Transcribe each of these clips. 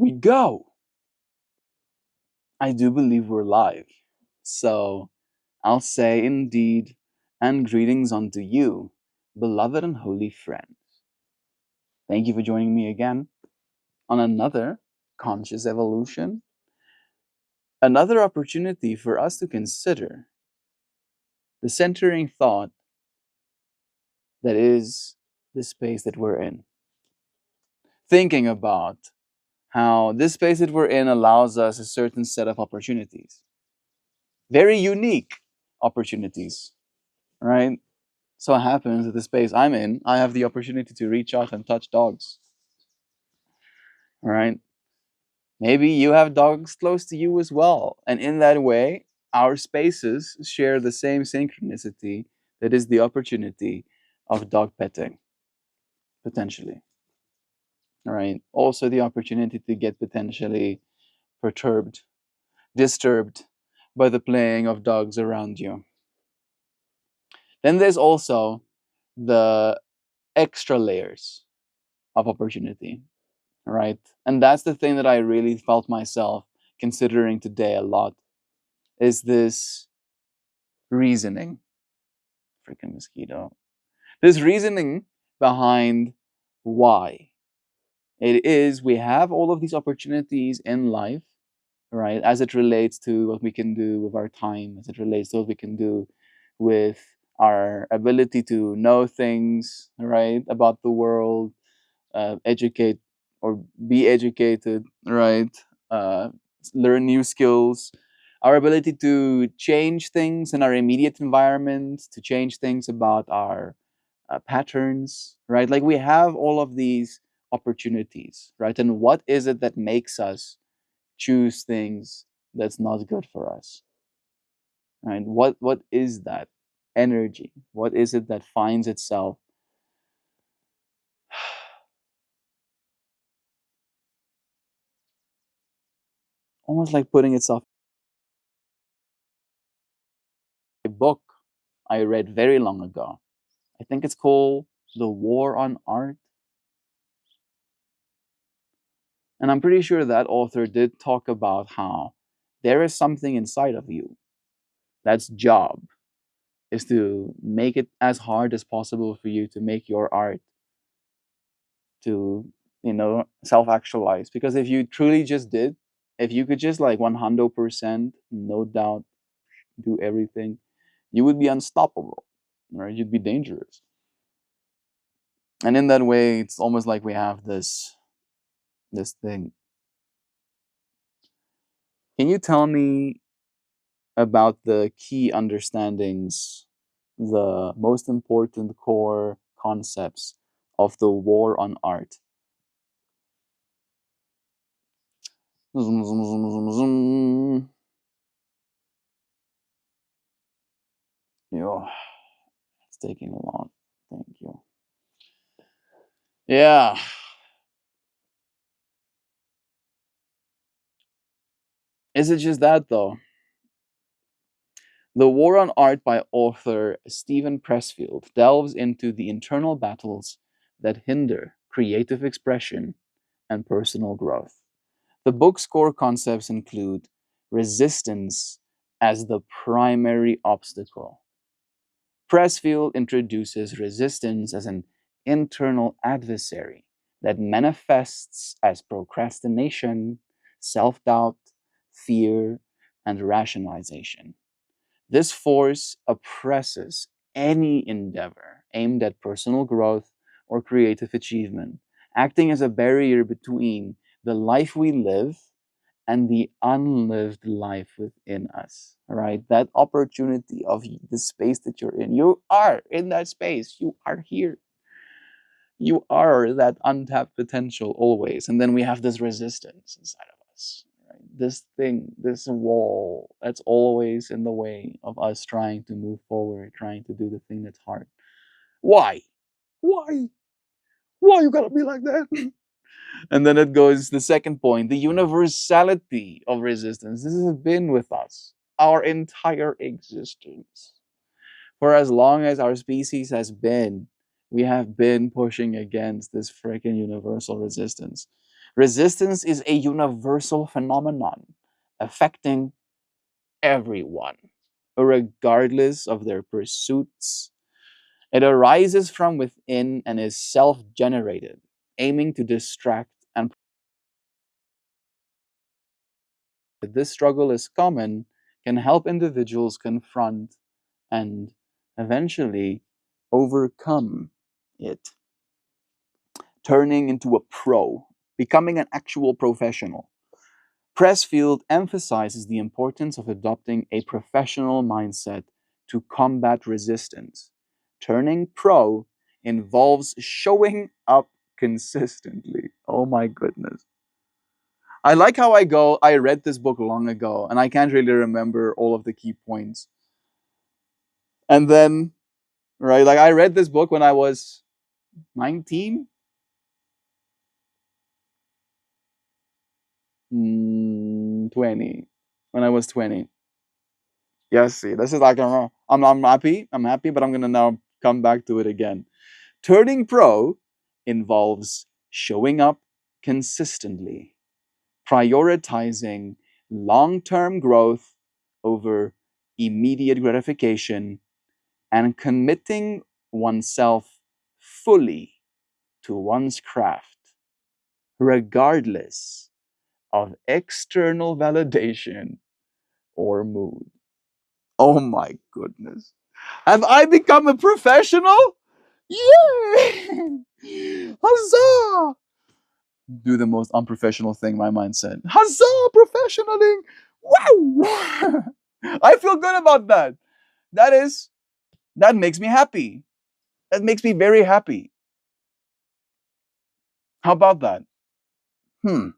we go. I do believe we're live. So I'll say indeed, and greetings unto you, beloved and holy friends. Thank you for joining me again on another conscious evolution, another opportunity for us to consider the centering thought that is the space that we're in. Thinking about how this space that we're in allows us a certain set of opportunities, very unique opportunities, right? So it happens that the space I'm in, I have the opportunity to reach out and touch dogs, right? Maybe you have dogs close to you as well. And in that way, our spaces share the same synchronicity that is the opportunity of dog petting, potentially, right? Also, the opportunity to get potentially perturbed, disturbed by the playing of dogs around you. Then there's also the extra layers of opportunity, right? And that's the thing that I really felt myself considering today a lot is this reasoning. Freaking mosquito. This reasoning behind why it is we have all of these opportunities in life, right? As it relates to what we can do with our time, as it relates to what we can do with our ability to know things, right, about the world, educate or be educated, right? Uh, Learn new skills, our ability to change things in our immediate environment, to change things about our patterns, right? Like we have all of these opportunities, right? And what is it that makes us choose things that's not good for us, right? What is that energy? What is it that finds itself almost like putting itself in a book I read very long ago. I think it's called The War on Art. And I'm pretty sure that author did talk about how there is something inside of you that's job is to make it as hard as possible for you to make your art to, self-actualize. Because if you truly just did, if you could just like 100%, no doubt, do everything, you would be unstoppable, right? You'd be dangerous. And in that way, it's almost like we have this thing. Can you tell me about the key understandings, the most important core concepts of the war on art? Zoom, zoom, zoom, zoom, zoom. Yo, it's taking long. Thank you. Yeah. Is it just that though? The War on Art by author Stephen Pressfield delves into the internal battles that hinder creative expression and personal growth. The book's core concepts include resistance as the primary obstacle. Pressfield introduces resistance as an internal adversary that manifests as procrastination, self doubt, fear, and rationalization. This force oppresses any endeavor aimed at personal growth or creative achievement, acting as a barrier between the life we live and the unlived life within us, right? That opportunity of the space that you're in. You are in that space. You are here. You are that untapped potential always. And then we have this resistance inside of us, right? This thing, this wall that's always in the way of us trying to move forward, trying to do the thing that's hard. Why? Why? Why you gotta be like that? And then it goes the second point, the universality of resistance. This has been with us our entire existence. For as long as our species has been, we have been pushing against this freaking universal resistance. Resistance is a universal phenomenon affecting everyone, regardless of their pursuits. It arises from within and is self generated, aiming to distract and this struggle is common, can help individuals confront and eventually overcome it, turning into a pro, becoming an actual professional. Pressfield emphasizes the importance of adopting a professional mindset to combat resistance. Turning pro involves showing up consistently. Oh my goodness. I like how I read this book long ago and I can't really remember all of the key points. And then, right, like I read this book when I was 19, 20. When I was 20. Yes, see, this is like, I'm happy. I'm happy, but I'm going to now come back to it again. Turning pro involves showing up consistently, prioritizing long term growth over immediate gratification, and committing oneself fully to one's craft, regardless of external validation or mood. Oh my goodness. Have I become a professional? Yeah! Huzzah! Do the most unprofessional thing, my mind said. Huzzah, professionaling! Wow! I feel good about that. That is, that makes me happy. That makes me very happy. How about that? Hmm.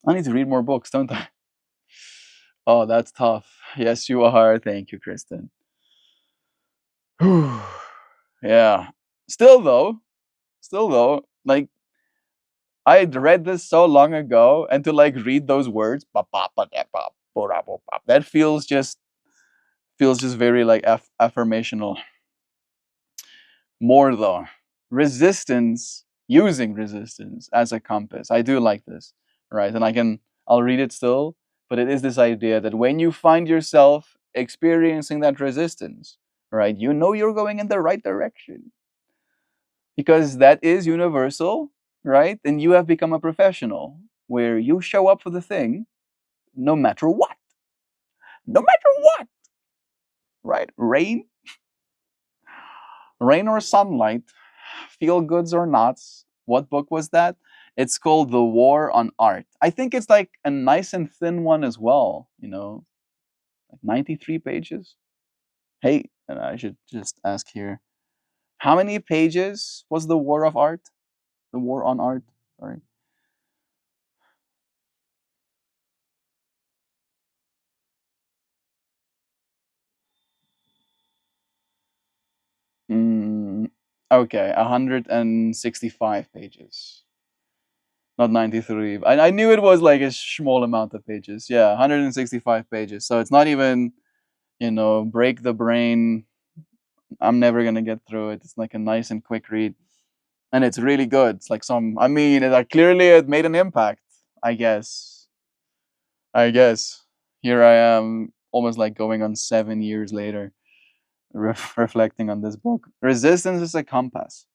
I need to read more books, don't I? Oh, that's tough. Yes, you are. Thank you, Kristen. Yeah. Still though, like I read this so long ago, and to like read those words, that feels just very like affirmational. More though, using resistance as a compass. I do like this, right? And I'll read it still, but it is this idea that when you find yourself experiencing that resistance, right, you know you're going in the right direction because that is universal, right? And you have become a professional where you show up for the thing no matter what, no matter what, right? Rain or sunlight, feel goods or not. What book was that? It's called The War on Art. I think it's like a nice and thin one as well, like 93 pages. Hey, and I should just ask here, how many pages was The War of Art? The War on Art? Sorry. Mm, okay, 165 pages. Not 93. I knew it was like a small amount of pages. Yeah, 165 pages. So it's not even, break the brain. I'm never gonna get through it. It's like a nice and quick read, and it's really good. It's like I mean, clearly it made an impact. I guess. I guess. Here I am, almost like going on 7 years later, reflecting on this book. Resistance is a compass.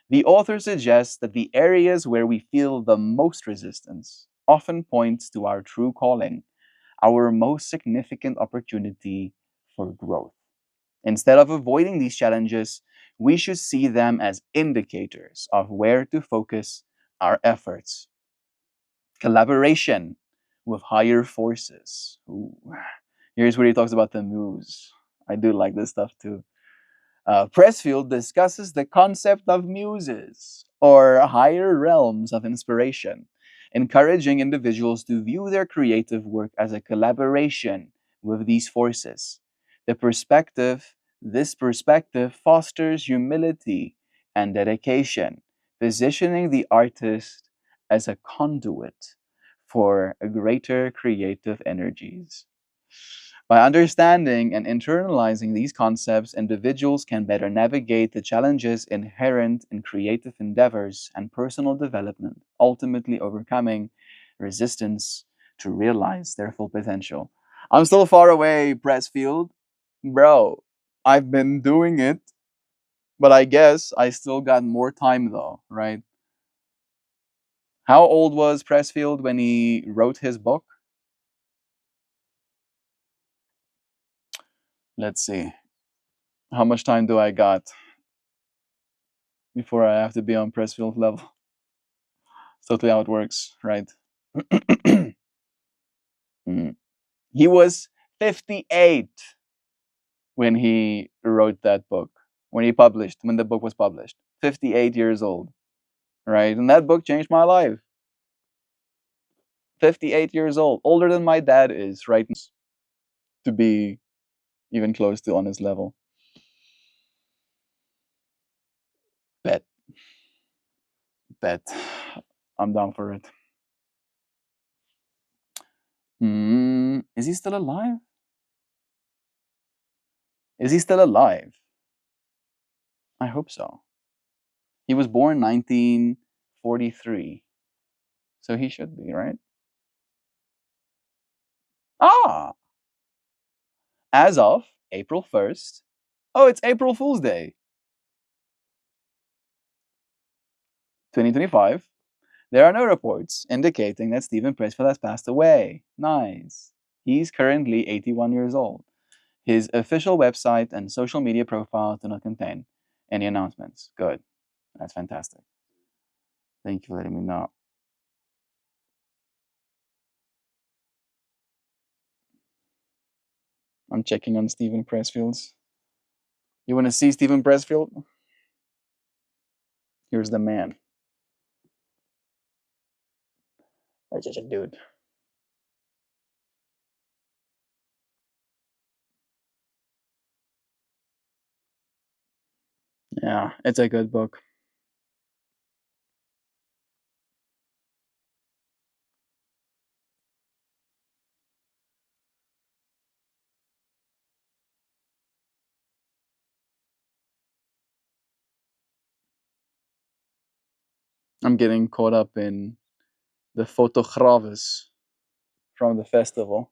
The author suggests that the areas where we feel the most resistance often points to our true calling, our most significant opportunity for growth. Instead of avoiding these challenges, we should see them as indicators of where to focus our efforts. Collaboration with higher forces. Ooh. Here's where he talks about the muse. I do like this stuff too. Pressfield discusses the concept of muses, or higher realms of inspiration, encouraging individuals to view their creative work as a collaboration with these forces. This perspective fosters humility and dedication, positioning the artist as a conduit for greater creative energies. By understanding and internalizing these concepts, individuals can better navigate the challenges inherent in creative endeavors and personal development, ultimately overcoming resistance to realize their full potential. I'm still far away, Pressfield. Bro, I've been doing it, but I guess I still got more time though, right? How old was Pressfield when he wrote his book? Let's see. How much time do I got before I have to be on Pressfield level? That's totally how it works, right? Mm. He was 58 when he wrote that book, when the book was published. 58 years old, right? And that book changed my life. 58 years old, older than my dad is, right? To be even close to on his level. Bet, bet. I'm down for it. Is he still alive? Is he still alive? I hope so. He was born 1943, so he should be, right? Ah, as of April 1st. Oh, it's April Fool's Day, 2025. There are no reports indicating that Stephen Pressfield has passed away. Nice. He's currently 81 years old. His official website and social media profiles do not contain any announcements. Good. That's fantastic. Thank you for letting me know. I'm checking on Stephen Pressfield's. You want to see Stephen Pressfield? Here's the man. That's just a dude. Yeah, it's a good book. I'm getting caught up in the photographes from the festival.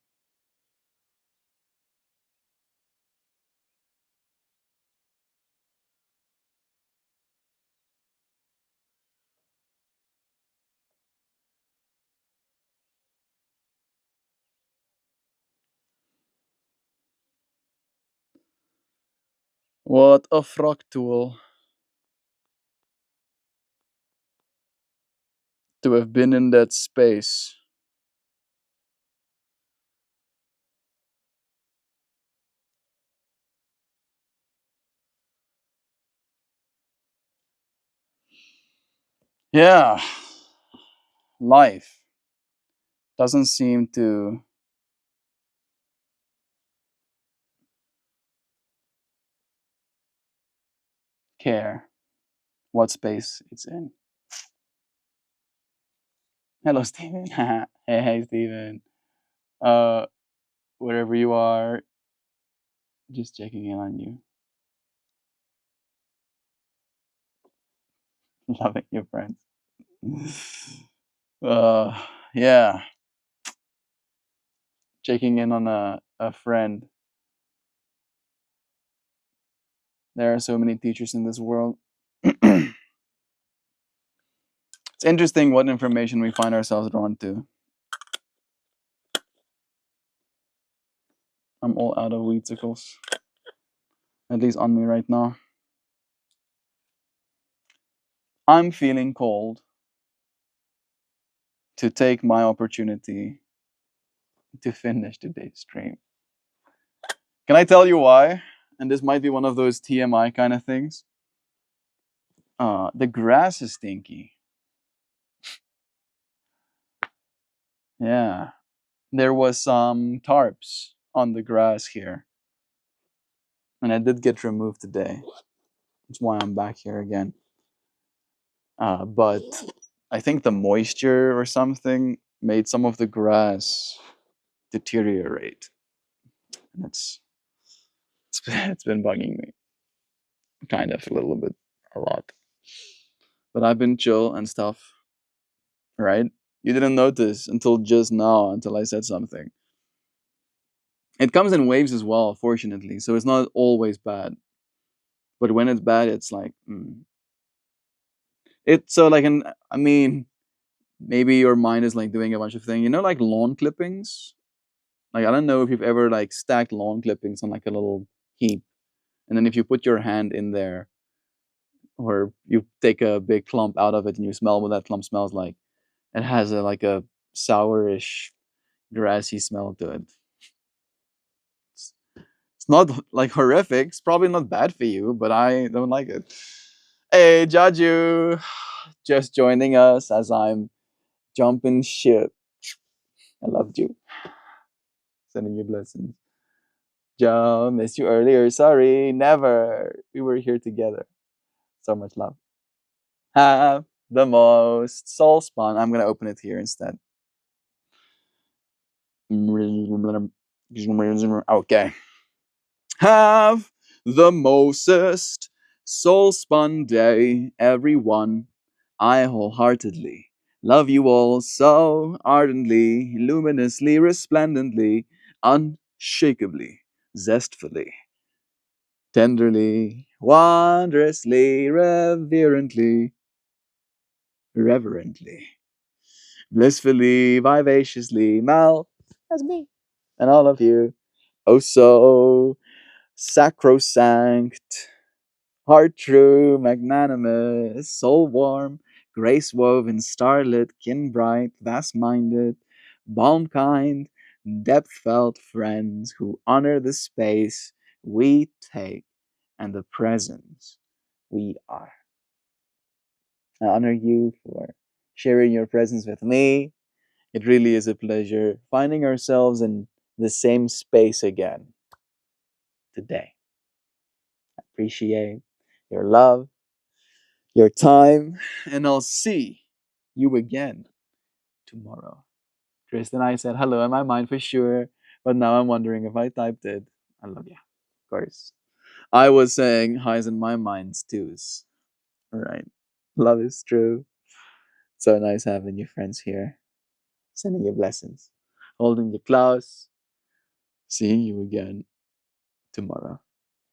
What a fractal to have been in that space. Yeah, life doesn't seem to care what space it's in. Hello, Steven. Hey, Steven. Uh, wherever you are, just checking in on you. Loving your friends. Uh, yeah, checking in on a friend. There are so many teachers in this world. It's interesting what information we find ourselves drawn to. I'm all out of weedsicles, at least on me right now. I'm feeling cold to take my opportunity to finish today's stream. Can I tell you why? And this might be one of those TMI kind of things. The grass is stinky. Yeah. There was some tarps on the grass here. And I did get removed today. That's why I'm back here again. But I think the moisture or something made some of the grass deteriorate. and it's been bugging me, kind of a little bit, a lot. But I've been chill and stuff, right? You didn't notice until just now, until I said something. It comes in waves as well, fortunately, so it's not always bad. But when it's bad, it's like it's so like an. I mean, maybe your mind is like doing a bunch of things. You know, like lawn clippings. Like I don't know if you've ever like stacked lawn clippings on like a little heap, and then if you put your hand in there, or you take a big clump out of it and you smell what that clump smells like, it has a like a sourish, grassy smell to it. It's not like horrific. It's probably not bad for you, but I don't like it. Hey, Jaju, just joining us as I'm jumping ship. I loved you. Sending you blessings. Joe, missed you earlier. Sorry, never. We were here together. So much love. Have the most soul spawn. I'm gonna open it here instead. Okay. Have the mostest soul spun day, everyone. I wholeheartedly love you all so ardently, luminously, resplendently, unshakably, zestfully, tenderly, wondrously, reverently, reverently, blissfully, vivaciously, Mal, as me, and all of you. Oh, so sacrosanct, heart true, magnanimous, soul warm, grace woven, starlit, kin bright, vast minded, balm kind, depth felt friends who honor the space we take and the presence we are. I honor you for sharing your presence with me. It really is a pleasure finding ourselves in the same space again today. I appreciate your love, your time, and I'll see you again tomorrow. Chris and I said hello in my mind for sure, but now I'm wondering if I typed it. I love you, of course. I was saying highs in my minds too. All right. Love is true. So nice having you friends here. Sending you blessings. Holding you close. Seeing you again tomorrow.